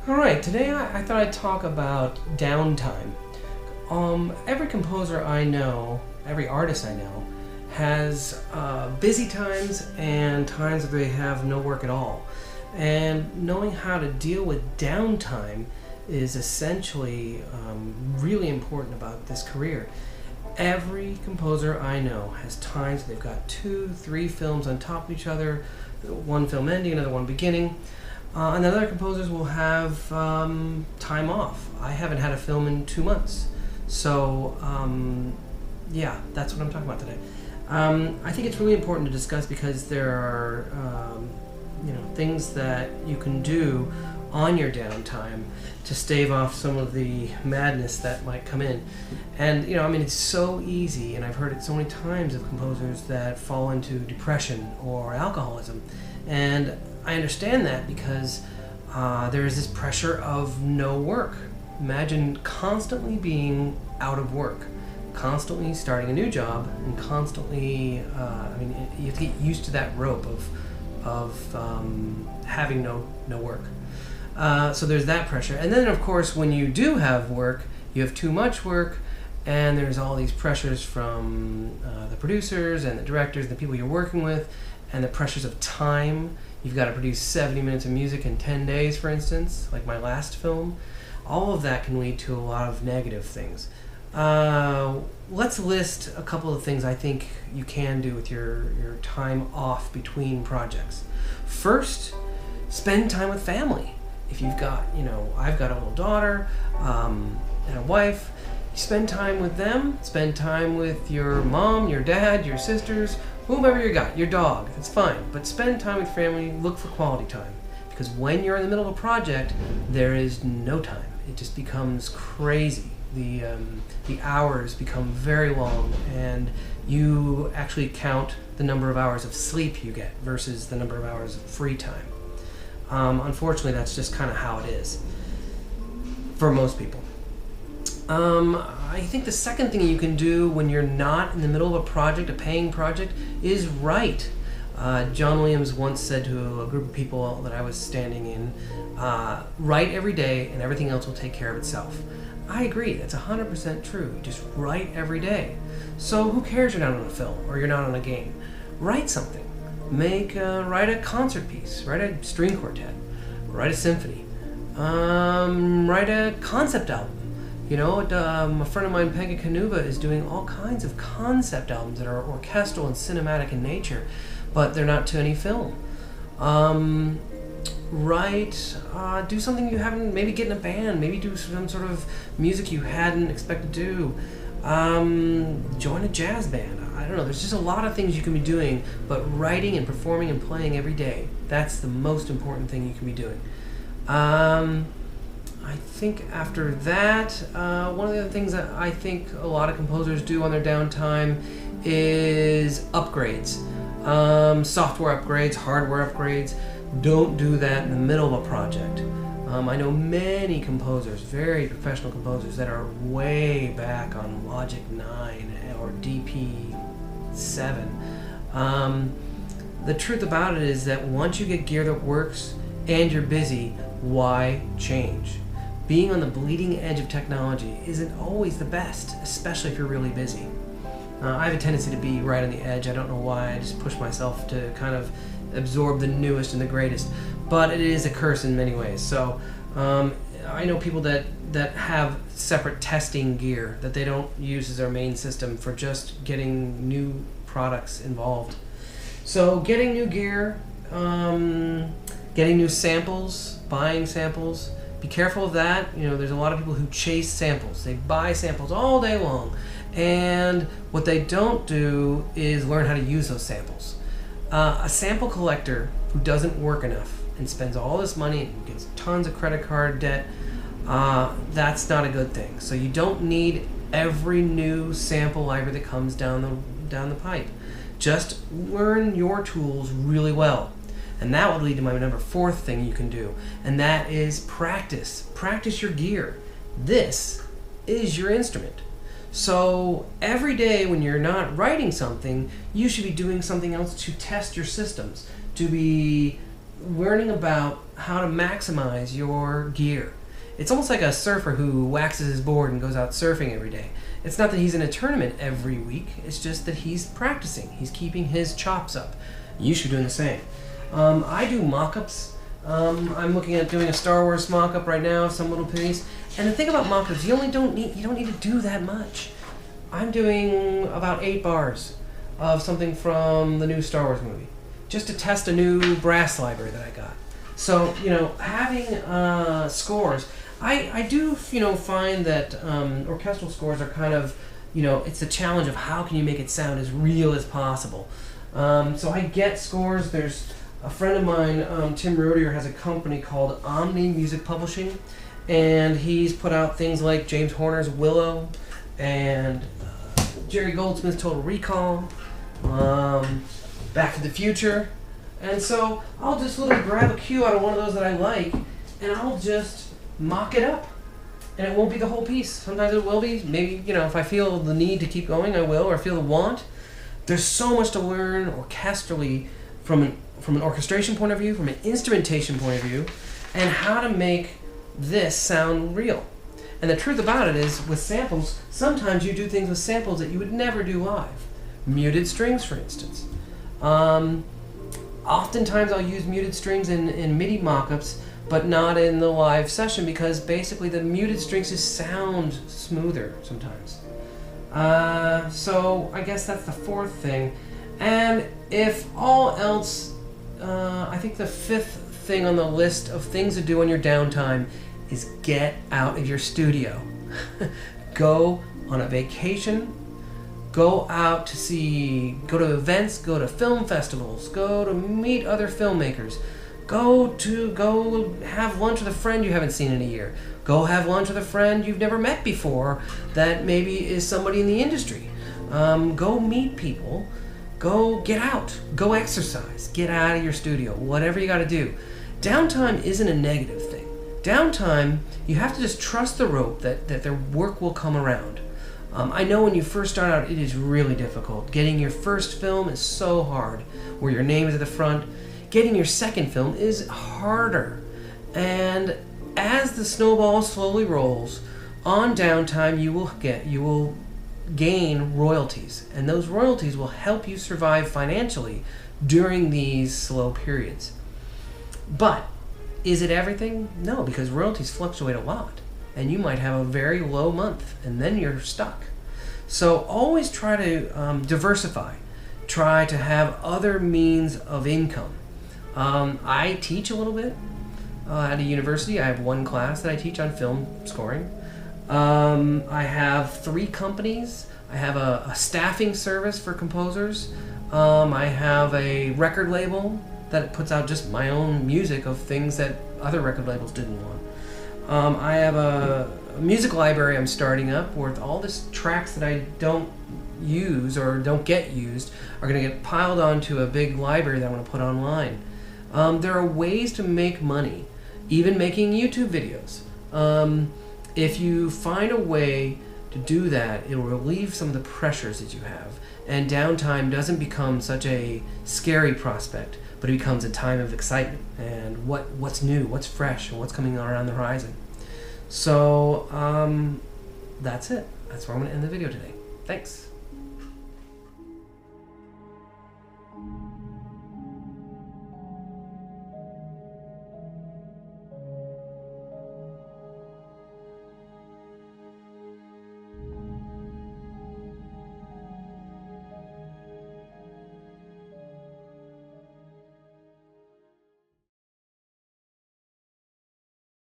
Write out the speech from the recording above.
Alright, today I thought I'd talk about downtime. Every composer I know, every artist I know, has busy times and times that they have no work at all. And knowing how to deal with downtime is essentially really important about this career. Every composer I know has times they've got 2-3 films on top of each other, one film ending, another one beginning. And other composers will have time off. I haven't had a film in 2 months. So, yeah, that's what I'm talking about today. I think it's really important to discuss because there are things that you can do on your downtime to stave off some of the madness that might come in. And, it's so easy, and I've heard it so many times of composers that fall into depression or alcoholism. And I understand that because there is this pressure of no work. Imagine constantly being out of work, constantly starting a new job, and constantly, you have to get used to that rope of having no work. So there's that pressure. And then, of course, when you do have work, you have too much work, and there's all these pressures from the producers and the directors and the people you're working with, and the pressures of time. You've got to produce 70 minutes of music in 10 days, for instance, like my last film. All of that can lead to a lot of negative things. Let's list a couple of things I think you can do with your time off between projects. First, spend time with family. If you've got, I've got a little daughter and a wife, spend time with them, spend time with your mom, your dad, your sisters, whomever you got, your dog, it's fine. But spend time with family, look for quality time. Because when you're in the middle of a project, there is no time. It just becomes crazy. The hours become very long, and you actually count the number of hours of sleep you get versus the number of hours of free time. Unfortunately, that's just kind of how it is for most people. I think the second thing you can do when you're not in the middle of a project, a paying project, is write. John Williams once said to a group of people that I was standing in, write every day and everything else will take care of itself. I agree, that's 100% true. Just write every day. So who cares you're not on a film or you're not on a game? Write something. Write a concert piece, write a string quartet, write a symphony, write a concept album. A friend of mine, Peggy Kanuva, is doing all kinds of concept albums that are orchestral and cinematic in nature, but they're not to any film. Do something you haven't, maybe get in a band, maybe do some sort of music you hadn't expected to do. Join a jazz band. I don't know, there's just a lot of things you can be doing, but writing and performing and playing every day, that's the most important thing you can be doing. I think after that, one of the other things that I think a lot of composers do on their downtime is upgrades. Software upgrades, hardware upgrades. Don't do that in the middle of a project. I know many composers, very professional composers, that are way back on Logic 9 or DP7. The truth about it is that once you get gear that works and you're busy, why change? Being on the bleeding edge of technology isn't always the best, especially if you're really busy. I have a tendency to be right on the edge. I don't know why. I just push myself to kind of absorb the newest and the greatest. But it is a curse in many ways. So I know people that have separate testing gear that they don't use as their main system for just getting new products involved. So getting new gear, getting new samples, buying samples. Be careful of that. There's a lot of people who chase samples. They buy samples all day long. And what they don't do is learn how to use those samples. A sample collector who doesn't work enough and spends all this money and gets tons of credit card debt, that's not a good thing. So you don't need every new sample library that comes down the pipe. Just learn your tools really well. And that would lead to my number 4th thing you can do, and that is practice. Practice your gear. This is your instrument. So every day when you're not writing something, you should be doing something else to test your systems, to be learning about how to maximize your gear. It's almost like a surfer who waxes his board and goes out surfing every day. It's not that he's in a tournament every week, it's just that he's practicing. He's keeping his chops up. You should be doing the same. I do mock-ups. I'm looking at doing a Star Wars mock-up right now, some little piece. And the thing about mock-ups, you don't need to do that much. I'm doing about 8 bars of something from the new Star Wars movie, just to test a new brass library that I got. So, having scores, I do, find that orchestral scores are kind of, it's a challenge of how can you make it sound as real as possible. So I get scores. There's a friend of mine, Tim Rodier, has a company called Omni Music Publishing, and he's put out things like James Horner's Willow and Jerry Goldsmith's Total Recall, Back to the Future. And so I'll just literally grab a cue out of one of those that I like, and I'll just mock it up. And it won't be the whole piece. Sometimes it will be. Maybe, if I feel the need to keep going, I will, or I feel the want. There's so much to learn orchestrally from an orchestration point of view, from an instrumentation point of view, and how to make this sound real. And the truth about it is, with samples, sometimes you do things with samples that you would never do live. Muted strings, for instance. Oftentimes I'll use muted strings in MIDI mock-ups, but not in the live session, because basically the muted strings just sound smoother sometimes. So I guess that's the fourth thing. And if all else, I think the fifth thing on the list of things to do on your downtime is get out of your studio. Go on a vacation. Go out to go to events, go to film festivals, go to meet other filmmakers, go have lunch with a friend you haven't seen in a year, go have lunch with a friend you've never met before that maybe is somebody in the industry. Go meet people, go get out, go exercise, get out of your studio, whatever you got to do. Downtime isn't a negative thing. Downtime, you have to just trust the rope that their work will come around. I know when you first start out, it is really difficult. Getting your first film is so hard, where your name is at the front. Getting your second film is harder. And as the snowball slowly rolls, on downtime you will gain royalties. And those royalties will help you survive financially during these slow periods. But is it everything? No, because royalties fluctuate a lot. And you might have a very low month, and then you're stuck. So always try to diversify. Try to have other means of income. I teach a little bit at a university. I have one class that I teach on film scoring. I have 3 companies. I have a staffing service for composers. I have a record label that puts out just my own music of things that other record labels didn't want. I have a music library I'm starting up where all these tracks that I don't use or don't get used are going to get piled onto a big library that I'm going to put online. There are ways to make money, even making YouTube videos. If you find a way to do that, it will relieve some of the pressures that you have. And downtime doesn't become such a scary prospect, but it becomes a time of excitement and what's new, what's fresh, and what's coming around the horizon. So that's it. That's where I'm going to end the video today. Thanks.